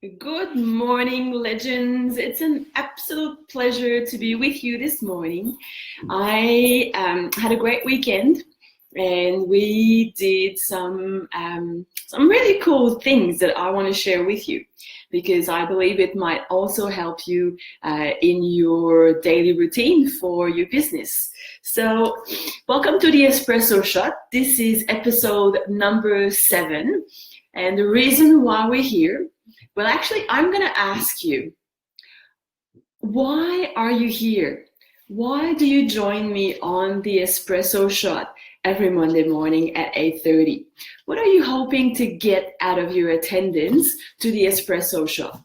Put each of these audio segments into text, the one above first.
Good morning, legends. It's an absolute pleasure to be with you this morning. I had a great weekend and we did some really cool things that I want to share with you because I believe it might also help you in your daily routine for your business. So welcome to the Espresso Shot. This is episode number 7. And the reason why we're here, well, actually, I'm going to ask you, why are you here? Why do you join me on the Espresso Shot every Monday morning at 8:30? What are you hoping to get out of your attendance to the Espresso Shot?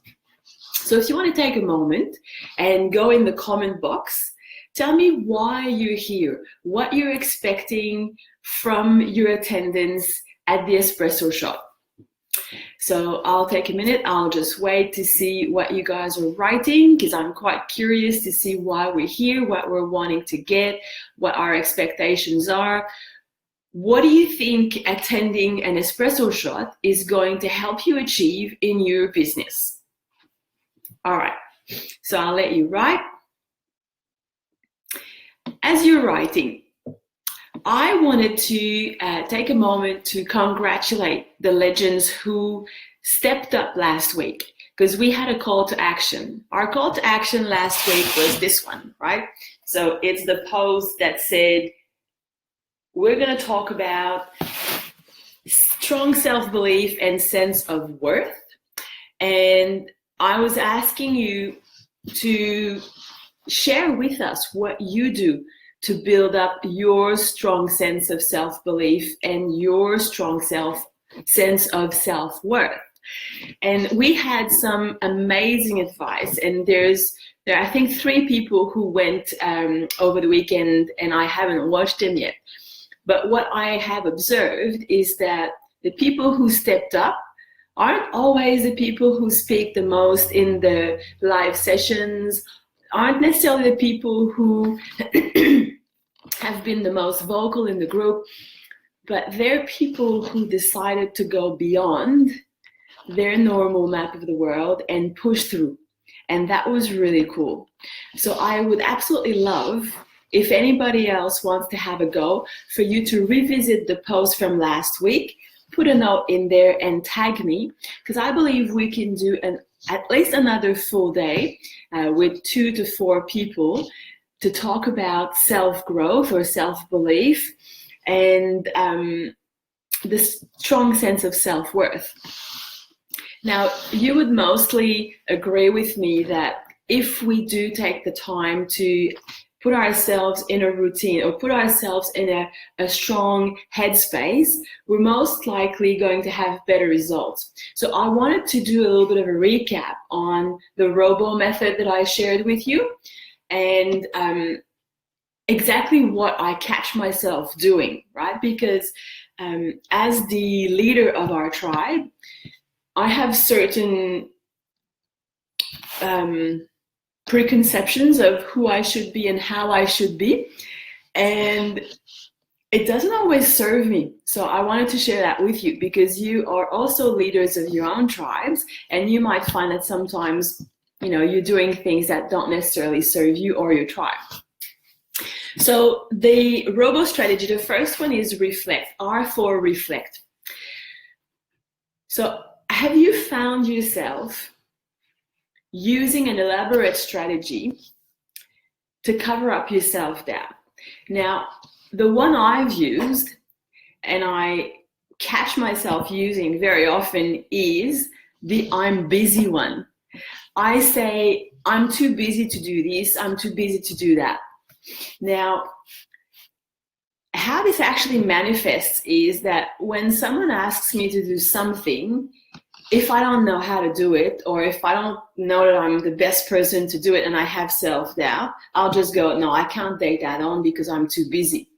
So if you want to take a moment and go in the comment box, tell me why you're here, what you're expecting from your attendance at the Espresso Shot. So I'll take a minute, I'll just wait to see what you guys are writing because I'm quite curious to see why we're here, what we're wanting to get, what our expectations are. What do you think attending an Espresso Shot is going to help you achieve in your business? All right, so I'll let you write. As you're writing, I wanted to take a moment to congratulate the legends who stepped up last week because we had a call to action. Our call to action last week was this one, right? So it's the post that said, we're going to talk about strong self-belief and sense of worth. And I was asking you to share with us what you do to build up your strong sense of self-belief and your strong sense of self-worth. And we had some amazing advice, and there are I think 3 people who went over the weekend, and I haven't watched them yet. But what I have observed is that the people who stepped up aren't always the people who speak the most in the live sessions, aren't necessarily the people who have been the most vocal in the group, but they're people who decided to go beyond their normal map of the world and push through. And that was really cool. So I would absolutely love, if anybody else wants to have a go, for you to revisit the post from last week, put a note in there and tag me, because I believe we can do at least another full day with 2 to 4 people to talk about self-growth or self-belief and the strong sense of self-worth. Now, you would mostly agree with me that if we do take the time to put ourselves in a routine or put ourselves in a strong headspace, we're most likely going to have better results. So I wanted to do a little bit of a recap on the R.O.B.O method that I shared with you and exactly what I catch myself doing, right? Because as the leader of our tribe, I have certain preconceptions of who I should be and how I should be, and it doesn't always serve me. So I wanted to share that with you because you are also leaders of your own tribes, and you might find that sometimes, you're doing things that don't necessarily serve you or your tribe. So the R.O.B.O strategy, the first one is reflect, R for reflect. So have you found yourself using an elaborate strategy to cover up your self-doubt? Now, the one I've used and I catch myself using very often is the I'm busy one. I say, I'm too busy to do this, I'm too busy to do that. Now, how this actually manifests is that when someone asks me to do something, if I don't know how to do it, or if I don't know that I'm the best person to do it and I have self-doubt, I'll just go, no, I can't take that on because I'm too busy.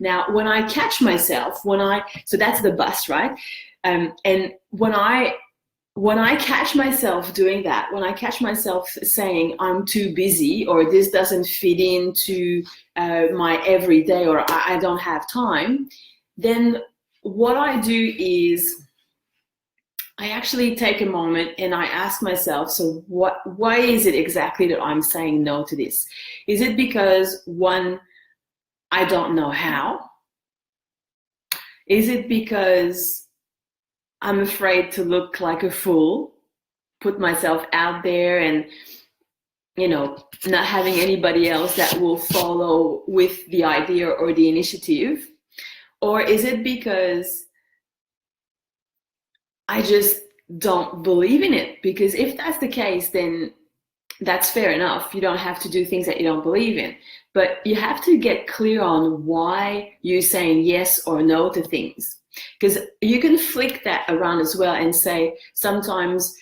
Now, when I catch myself, so that's the bus, right? And when I catch myself doing that, when I catch myself saying I'm too busy or this doesn't fit into my everyday or I don't have time, then what I do is I actually take a moment and I ask myself, so why is it exactly that I'm saying no to this? Is it because, one, I don't know how? Is it because I'm afraid to look like a fool, put myself out there and, not having anybody else that will follow with the idea or the initiative? Or is it because I just don't believe in it? Because if that's the case, then that's fair enough. You don't have to do things that you don't believe in. But you have to get clear on why you're saying yes or no to things. Because you can flick that around as well and say, sometimes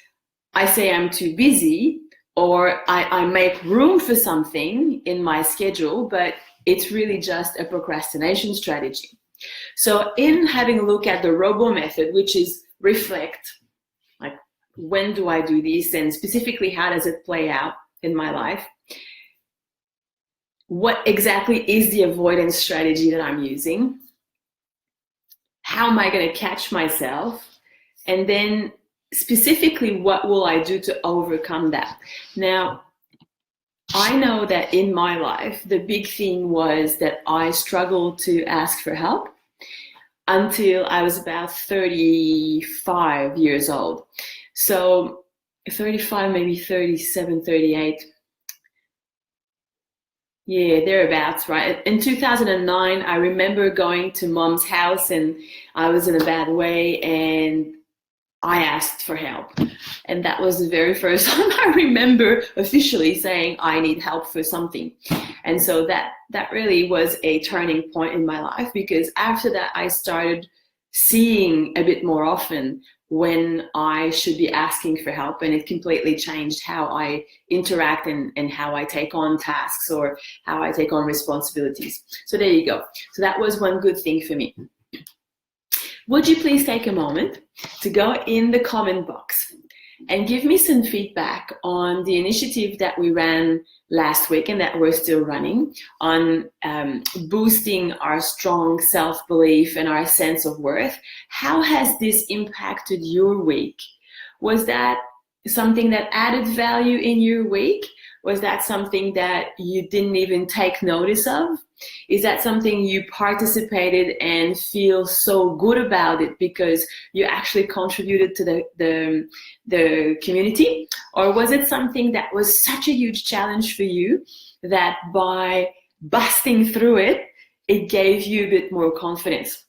I say I'm too busy, or I make room for something in my schedule, but it's really just a procrastination strategy. So in having a look at the R.O.B.O method, which is reflect, like, when do I do this, and specifically how does it play out in my life? What exactly is the avoidance strategy that I'm using? How am I going to catch myself? And then specifically, what will I do to overcome that? Now, I know that in my life, the big thing was that I struggled to ask for help until I was about 35 years old. So 35, maybe 37, 38. Yeah, thereabouts, right? In 2009, I remember going to mom's house and I was in a bad way and I asked for help. And that was the very first time I remember officially saying I need help for something. And so that really was a turning point in my life, because after that I started seeing a bit more often when I should be asking for help, and it completely changed how I interact and how I take on tasks or how I take on responsibilities. So there you go. So that was one good thing for me. Would you please take a moment to go in the comment box and give me some feedback on the initiative that we ran last week and that we're still running on boosting our strong self-belief and our sense of worth? How has this impacted your week? Was that something that added value in your week? Was that something that you didn't even take notice of? Is that something you participated and feel so good about it because you actually contributed to the community? Or was it something that was such a huge challenge for you that by busting through it, it gave you a bit more confidence?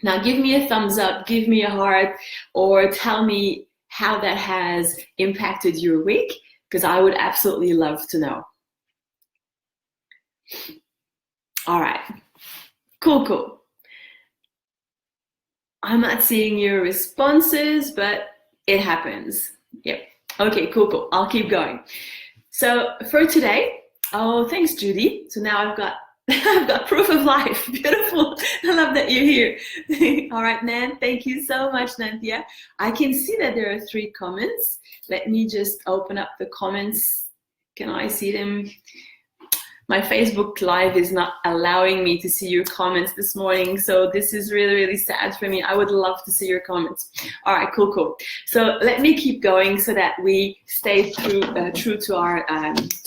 Now give me a thumbs up, give me a heart, or tell me how that has impacted your week, because I would absolutely love to know. All right, cool. I'm not seeing your responses, but it happens. Yep. Okay, cool. I'll keep going. So for today, oh, thanks, Judy. So now I've got proof of life. Beautiful. I love that you're here. All right, Nan. Thank you so much, Nantia. I can see that there are 3 comments. Let me just open up the comments. Can I see them? My Facebook Live is not allowing me to see your comments this morning, so this is really, really sad for me. I would love to see your comments. All right, cool. So let me keep going so that we stay true to our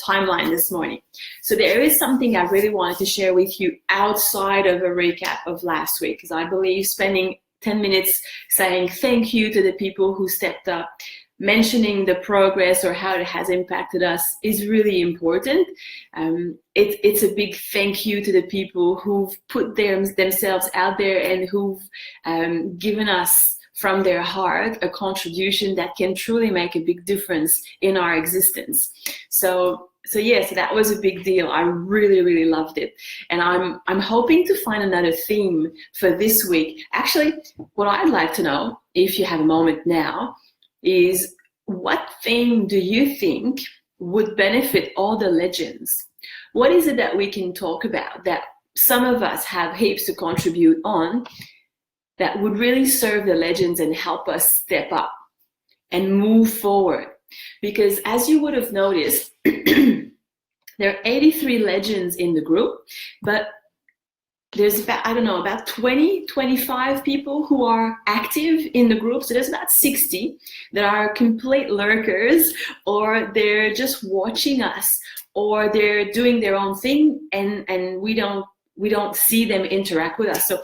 timeline this morning. So there is something I really wanted to share with you outside of a recap of last week, because I believe spending 10 minutes saying thank you to the people who stepped up, mentioning the progress or how it has impacted us is really important. It's a big thank you to the people who've put themselves out there and who've given us from their heart a contribution that can truly make a big difference in our existence. So that was a big deal. I really, really loved it. And I'm hoping to find another theme for this week. Actually, what I'd like to know, if you have a moment now, is what thing do you think would benefit all the legends? What is it that we can talk about that some of us have heaps to contribute on that would really serve the legends and help us step up and move forward? Because as you would have noticed, there are 83 legends in the group, but there's about, I don't know, about 20, 25 people who are active in the group. So there's about 60 that are complete lurkers, or they're just watching us, or they're doing their own thing, and we don't see them interact with us. So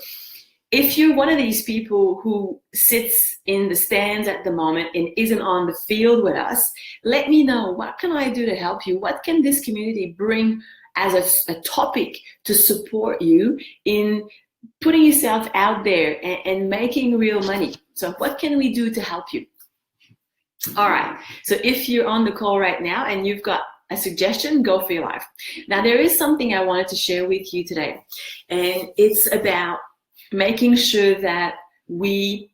if you're one of these people who sits in the stands at the moment and isn't on the field with us, let me know. What can I do to help you? What can this community bring as a topic to support you in putting yourself out there and making real money? So what can we do to help you? All right, so if you're on the call right now and you've got a suggestion, go for your life. Now, there is something I wanted to share with you today, and it's about making sure that we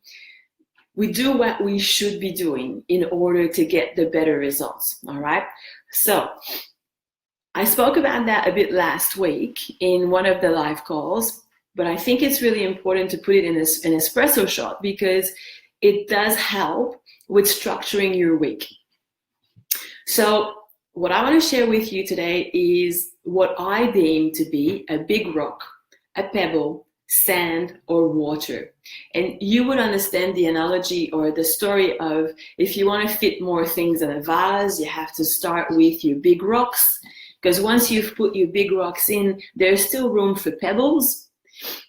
do what we should be doing in order to get the better results. All right, so I spoke about that a bit last week in one of the live calls, but I think it's really important to put it in an espresso shot, because it does help with structuring your week. So what I want to share with you today is what I deem to be a big rock, a pebble, sand, or water. And you would understand the analogy or the story of, if you want to fit more things in a vase, you have to start with your big rocks, because once you've put your big rocks in, there's still room for pebbles.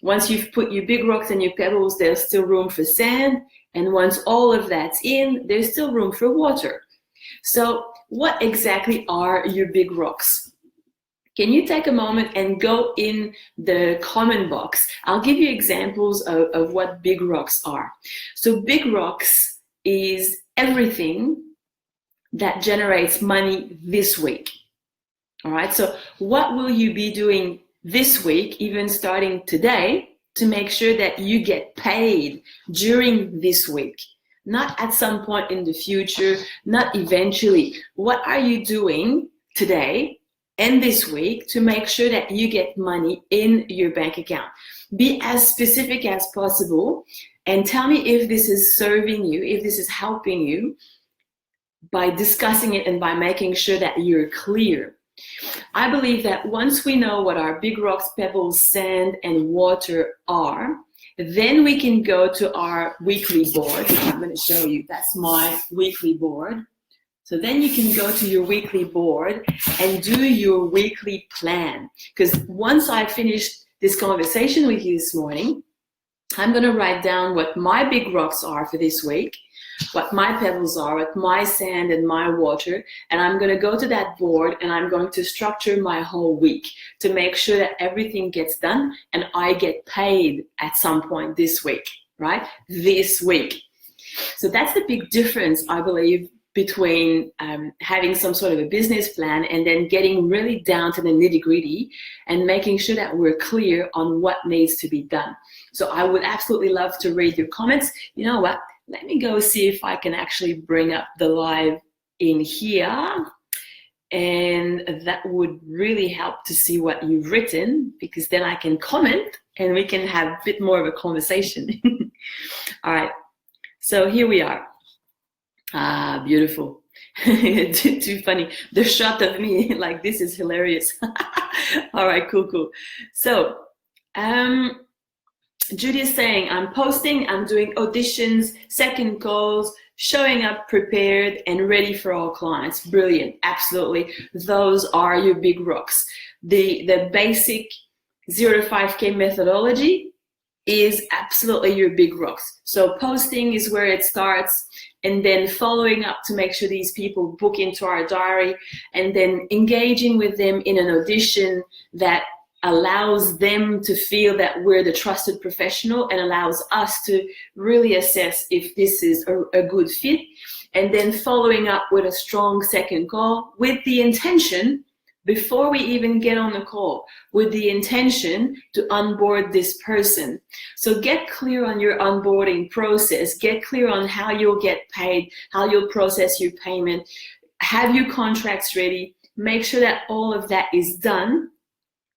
Once you've put your big rocks and your pebbles, there's still room for sand. And once all of that's in, there's still room for water. So what exactly are your big rocks? Can you take a moment and go in the comment box? I'll give you examples of what big rocks are. So big rocks is everything that generates money this week. All right, so what will you be doing this week, even starting today, to make sure that you get paid during this week? Not at some point in the future, not eventually. What are you doing today and this week to make sure that you get money in your bank account? Be as specific as possible and tell me if this is serving you, if this is helping you, by discussing it and by making sure that you're clear. I believe that once we know what our big rocks, pebbles, sand, and water are, then we can go to our weekly board. I'm going to show you. That's my weekly board. So then you can go to your weekly board and do your weekly plan. Because once I finish this conversation with you this morning, I'm going to write down what my big rocks are for this week, what my pebbles are, what my sand and my water, and I'm going to go to that board and I'm going to structure my whole week to make sure that everything gets done and I get paid at some point this week, right? This week. So that's the big difference, I believe, between having some sort of a business plan and then getting really down to the nitty-gritty and making sure that we're clear on what needs to be done. So I would absolutely love to read your comments. You know what? Let me go see if I can actually bring up the live in here. And that would really help to see what you've written, because then I can comment and we can have a bit more of a conversation. All right, so here we are. Ah, beautiful. Too funny. The shot of me like this is hilarious. All right, cool. So, Judy is saying, I'm posting, I'm doing auditions, second calls, showing up prepared and ready for all clients. Brilliant, absolutely. Those are your big rocks. The basic 0 to 5K methodology is absolutely your big rocks. So posting is where it starts, and then following up to make sure these people book into our diary, and then engaging with them in an audition that allows them to feel that we're the trusted professional and allows us to really assess if this is a good fit, and then following up with a strong second call with the intention, before we even get on the call, with the intention to onboard this person. So get clear on your onboarding process, get clear on how you'll get paid, how you'll process your payment, have your contracts ready, make sure that all of that is done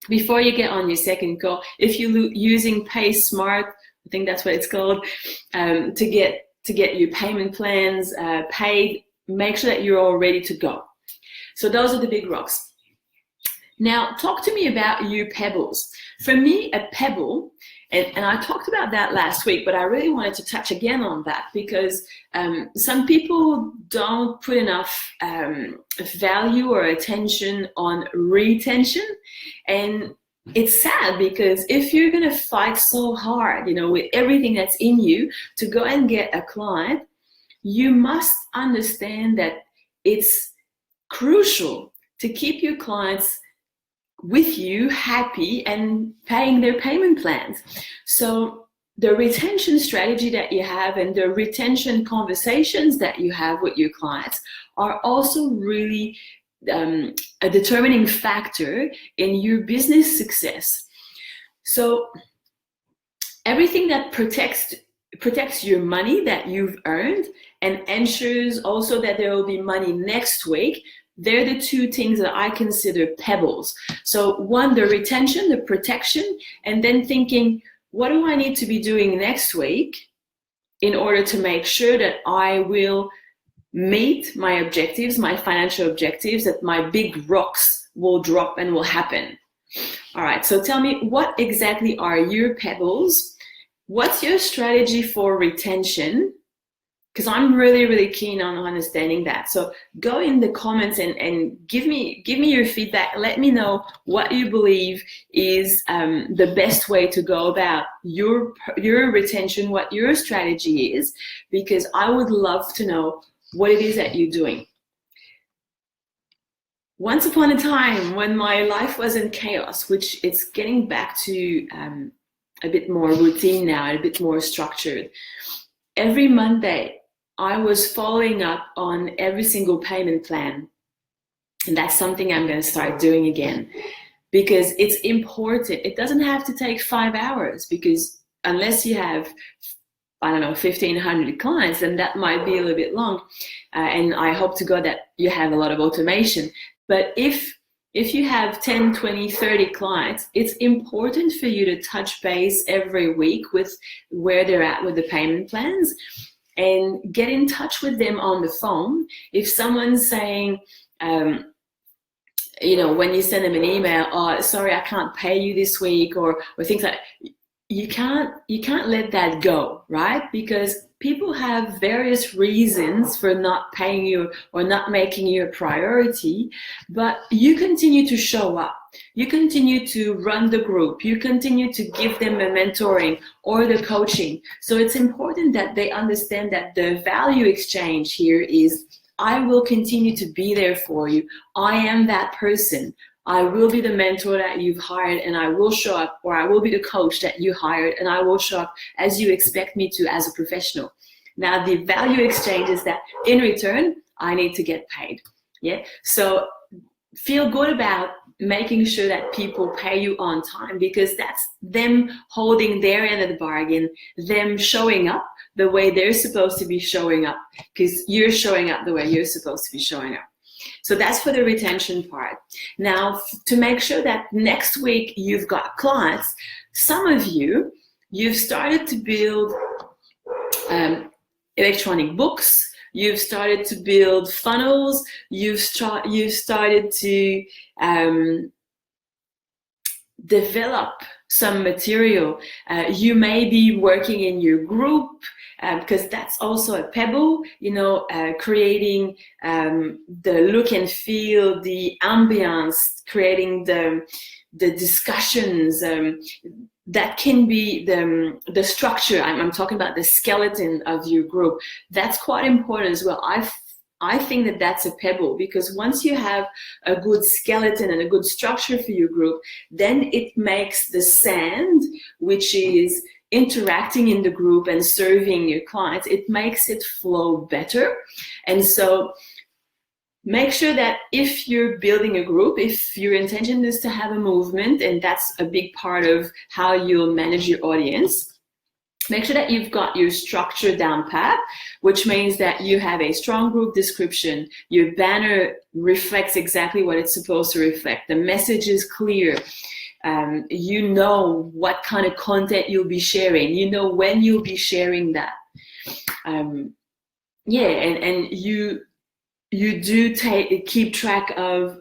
before you get on your second call. If you're using Pay Smart, I think that's what it's called, to get your payment plans paid, make sure that you're all ready to go. So those are the big rocks. Now, talk to me about your pebbles. For me, a pebble, and I talked about that last week, but I really wanted to touch again on that because some people don't put enough value or attention on retention. And it's sad because if you're going to fight so hard, with everything that's in you to go and get a client, you must understand that it's crucial to keep your clients with you happy and paying their payment plans. So the retention strategy that you have and the retention conversations that you have with your clients are also really a determining factor in your business success. So everything that protects your money that you've earned and ensures also that there will be money next week, they're the two things that I consider pebbles. So one, the retention, the protection, and then thinking, what do I need to be doing next week in order to make sure that I will meet my objectives, my financial objectives, that my big rocks will drop and will happen. All right, so tell me, what exactly are your pebbles? What's your strategy for retention? Because I'm really, really keen on understanding that. So go in the comments and give me your feedback. Let me know what you believe is the best way to go about your retention, what your strategy is, because I would love to know what it is that you're doing. Once upon a time when my life was in chaos, which it's getting back to a bit more routine now, a bit more structured, every Monday, I was following up on every single payment plan. And that's something I'm going to start doing again because it's important. It doesn't have to take 5 hours because unless you have, 1,500 clients, then that might be a little bit long. And I hope to God that you have a lot of automation. But if you have 10, 20, 30 clients, it's important for you to touch base every week with where they're at with the payment plans and get in touch with them on the phone. If someone's saying, when you send them an email, oh, sorry, I can't pay you this week, or things like that, you can't let that go, right? Because people have various reasons for not paying you or not making you a priority, but you continue to show up. You continue to run the group. You continue to give them the mentoring or the coaching. So it's important that they understand that the value exchange here is, I will continue to be there for you. I am that person. I will be the mentor that you've hired and I will show up, or I will be the coach that you hired and I will show up as you expect me to as a professional. Now, the value exchange is that in return, I need to get paid. Yeah. So feel good about making sure that people pay you on time, because that's them holding their end of the bargain, them showing up the way they're supposed to be showing up, because you're showing up the way you're supposed to be showing up. So that's for the retention part. Now, to make sure that next week you've got clients, some of you've started to build electronic books, you've started to build funnels, you've started to develop some material. You may be working in your group, because that's also a pebble, creating the look and feel, the ambience, creating the discussions. That can be the structure. I'm talking about the skeleton of your group. That's quite important as well. I think that that's a pebble, because once you have a good skeleton and a good structure for your group, then it makes the sand, which is interacting in the group and serving your clients, it makes it flow better. And so make sure that if you're building a group, if your intention is to have a movement, and that's a big part of how you'll manage your audience, make sure that you've got your structure down pat, which means that you have a strong group description. Your banner reflects exactly what it's supposed to reflect. The message is clear. You know what kind of content you'll be sharing. You know when you'll be sharing that. And you do keep track of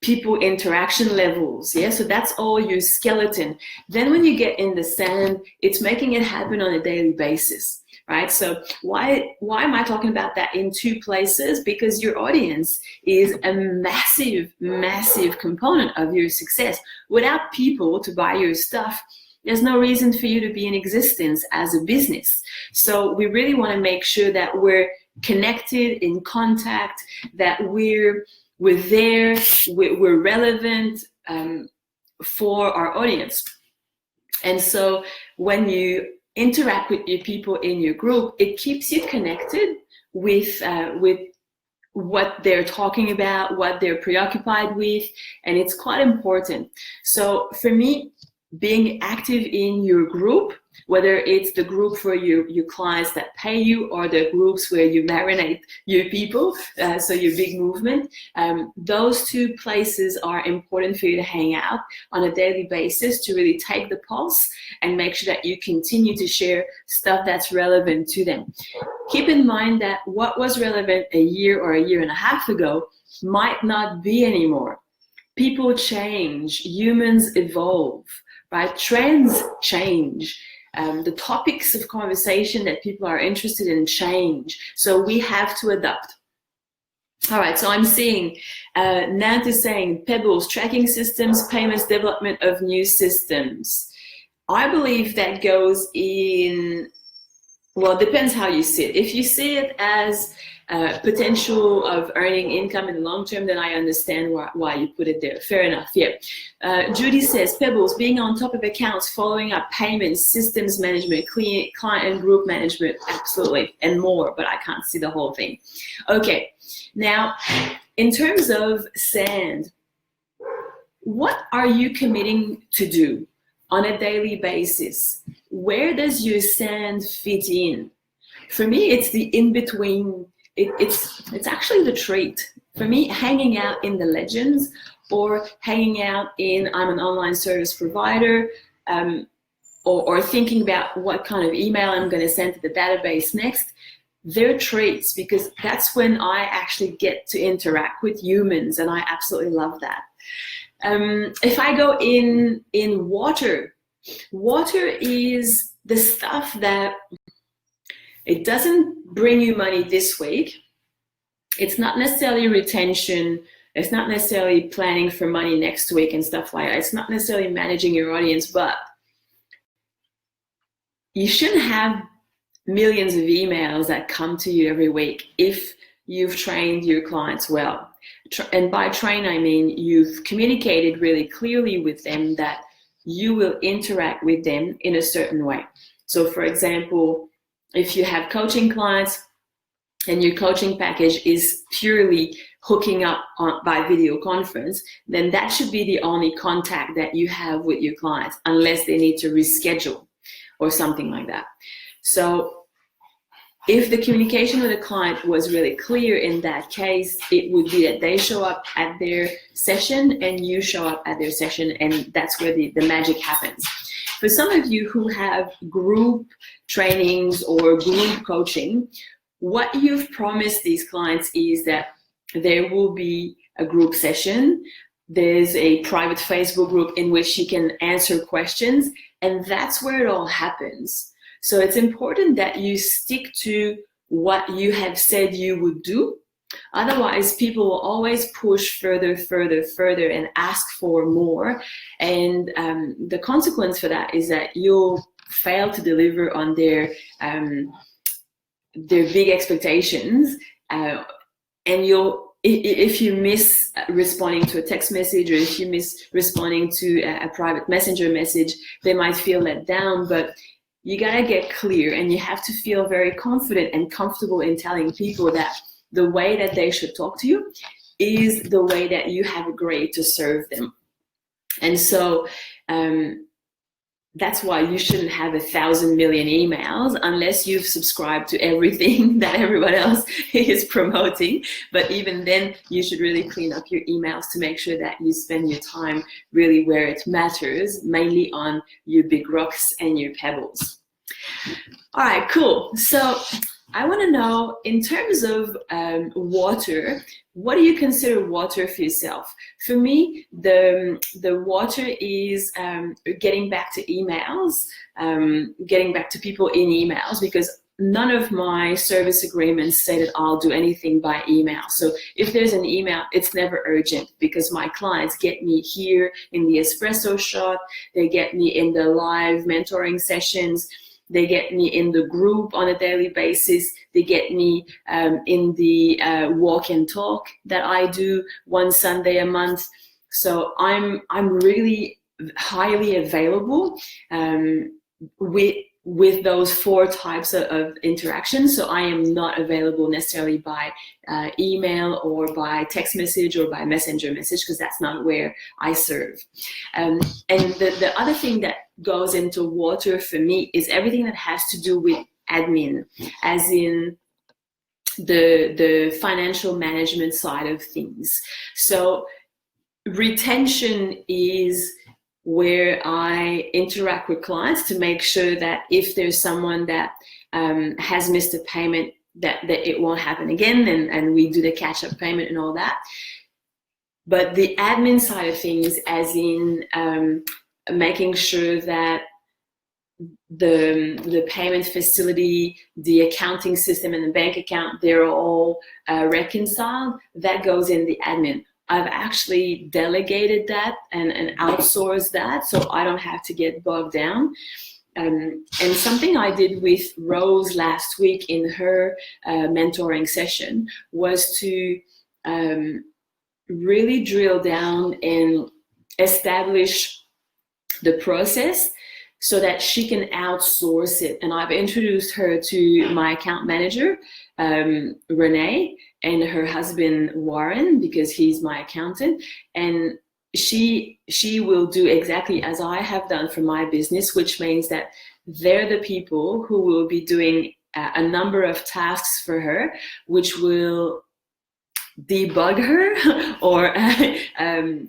people interaction levels. Yeah, so that's all your skeleton. Then when you get in the sand, it's making it happen on a daily basis, right? So why am I talking about that in two places? Because your audience is a massive, massive component of your success. Without people to buy your stuff, there's no reason for you to be in existence as a business. So we really want to make sure that we're connected, in contact, that we're there, we're relevant for our audience. And so when you interact with your people in your group, it keeps you connected with what they're talking about, what they're preoccupied with, and it's quite important. So for me, being active in your group, whether it's the group for your clients that pay you or the groups where you marinate your people, so your big movement, those two places are important for you to hang out on a daily basis to really take the pulse and make sure that you continue to share stuff that's relevant to them. Keep in mind that what was relevant a year or a year and a half ago might not be anymore. People change, humans evolve, right? Trends change. The topics of conversation that people are interested in change. So we have to adapt. All right, so I'm seeing Nant is saying PEBBLES, tracking systems, payments, development of new systems. I believe that goes in, well, it depends how you see it. If you see it as potential of earning income in the long term, then I understand why you put it there. Fair enough, yeah. Judy says, PEBBLES, being on top of accounts, following up payments, systems management, client and group management, absolutely, and more, but I can't see the whole thing. Okay, now, in terms of sand, what are you committing to do on a daily basis? Where does your sand fit in? For me, it's the in-between. It's actually the trait. For me, hanging out in the legends or hanging out in I'm an online service provider, or thinking about what kind of email I'm going to send to the database next, they're traits, because that's when I actually get to interact with humans, and I absolutely love that. If I go in water is the stuff that it doesn't bring you money this week. It's not necessarily retention. It's not necessarily planning for money next week and stuff like that. It's not necessarily managing your audience, but you shouldn't have millions of emails that come to you every week if you've trained your clients well. And by train, I mean you've communicated really clearly with them that you will interact with them in a certain way. So for example, if you have coaching clients and your coaching package is purely hooking up by video conference, then that should be the only contact that you have with your clients, unless they need to reschedule or something like that. So if the communication with the client was really clear in that case, it would be that they show up at their session and you show up at their session, and that's where the magic happens. For some of you who have group trainings or group coaching, what you've promised these clients is that there will be a group session. There's a private Facebook group in which you can answer questions, and that's where it all happens. So it's important that you stick to what you have said you would do. Otherwise, people will always push further and ask for more. And the consequence for that is that you'll fail to deliver on their big expectations. And if you miss responding to a text message, or if you miss responding to a private messenger message, they might feel let down. But you gotta get clear, and you have to feel very confident and comfortable in telling people that the way that they should talk to you is the way that you have agreed to serve them. And so that's why you shouldn't have 1,000 million emails unless you've subscribed to everything that everyone else is promoting. But even then, you should really clean up your emails to make sure that you spend your time really where it matters, mainly on your big rocks and your pebbles. All right, cool. So I want to know, in terms of water, what do you consider water for yourself? For me, the water is getting back to emails, getting back to people in emails, because none of my service agreements say that I'll do anything by email. So if there's an email, it's never urgent, because my clients get me here in the espresso shot, they get me in the live mentoring sessions, they get me in the group on a daily basis, they get me in the walk and talk that I do one Sunday a month. So I'm really highly available with those 4 types of interactions. So I am not available necessarily by email or by text message or by messenger message, because that's not where I serve. And the other thing that goes into water for me is everything that has to do with admin, as in the financial management side of things. So retention is where I interact with clients to make sure that if there's someone that has missed a payment, that it won't happen again, and we do the catch-up payment and all that. But the admin side of things, as in making sure that the payment facility, the accounting system, and the bank account, they're all reconciled, that goes in the admin. I've actually delegated that and outsourced that, so I don't have to get bogged down. And something I did with Rose last week in her mentoring session was to really drill down and establish the process so that she can outsource it. And I've introduced her to my account manager, Renee, and her husband, Warren, because he's my accountant. And she will do exactly as I have done for my business, which means that they're the people who will be doing a number of tasks for her, which will debug her or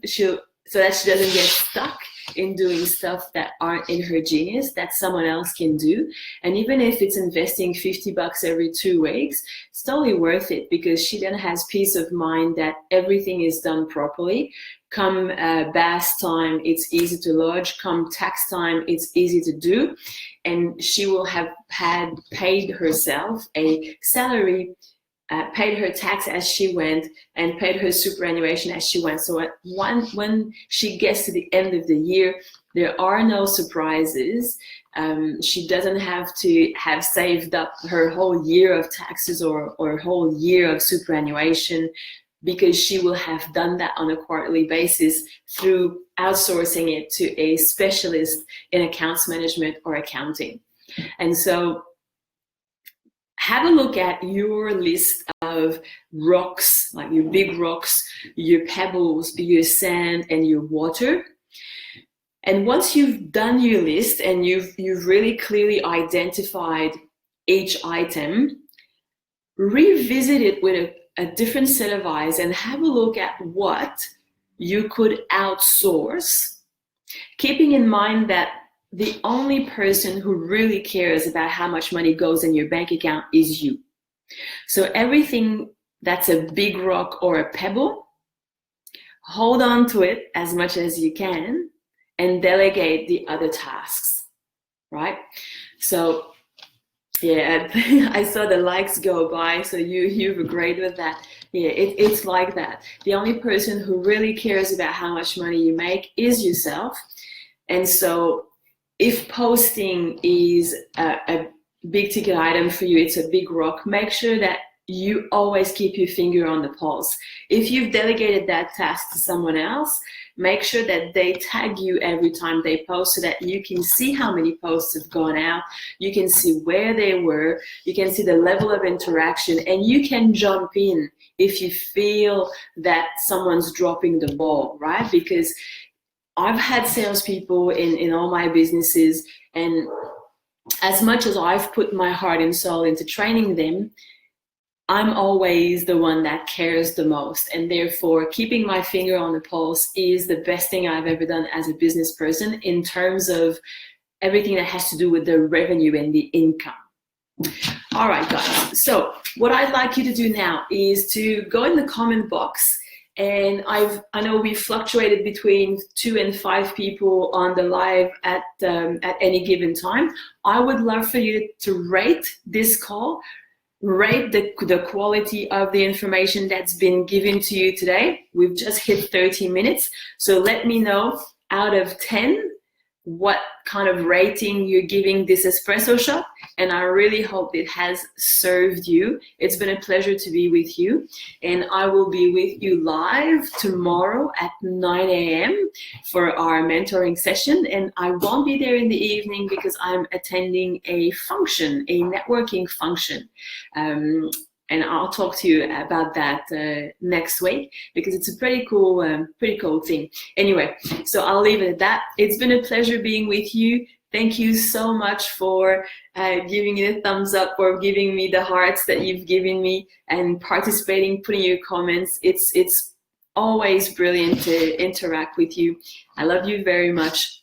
so that she doesn't get stuck in doing stuff that aren't in her genius, that someone else can do. And even if it's investing $50 every 2 weeks, it's totally worth it, because she then has peace of mind that everything is done properly. Come BAS time, it's easy to lodge. Come tax time, it's easy to do. And she will have had paid herself a salary, paid her tax as she went, and paid her superannuation as she went. So when she gets to the end of the year, there are no surprises. She doesn't have to have saved up her whole year of taxes or a whole year of superannuation, because she will have done that on a quarterly basis through outsourcing it to a specialist in accounts management or accounting. And so have a look at your list of rocks, like your big rocks, your pebbles, your sand, and your water. And once you've done your list and you've really clearly identified each item, revisit it with a different set of eyes and have a look at what you could outsource, keeping in mind that the only person who really cares about how much money goes in your bank account is you. So everything that's a big rock or a pebble, hold on to it as much as you can and delegate the other tasks, right? So yeah, I saw the likes go by, so you've agreed with that. Yeah, it's like that. The only person who really cares about how much money you make is yourself. And so if posting is a big ticket item for you, it's a big rock, make sure that you always keep your finger on the pulse. If you've delegated that task to someone else, make sure that they tag you every time they post so that you can see how many posts have gone out, you can see where they were, you can see the level of interaction, and you can jump in if you feel that someone's dropping the ball, right? Because I've had salespeople in all my businesses, and as much as I've put my heart and soul into training them, I'm always the one that cares the most. And therefore, keeping my finger on the pulse is the best thing I've ever done as a business person in terms of everything that has to do with the revenue and the income. All right, guys. So what I'd like you to do now is to go in the comment box. And I know we fluctuated between 2 and 5 people on the live at any given time. I would love for you to rate this call, rate the quality of the information that's been given to you today. We've just hit 30 minutes. So let me know out of 10 what kind of rating you're giving this espresso shot, and I really hope it has served you. It's been a pleasure to be with you, and I will be with you live tomorrow at 9 a.m. for our mentoring session, and I won't be there in the evening because I'm attending a function, a networking function. And I'll talk to you about that next week because it's a pretty cool thing. Anyway, so I'll leave it at that. It's been a pleasure being with you. Thank you so much for giving me the thumbs up, or giving me the hearts that you've given me, and participating, putting your comments. It's always brilliant to interact with you. I love you very much,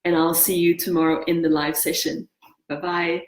and I'll see you tomorrow in the live session. Bye-bye.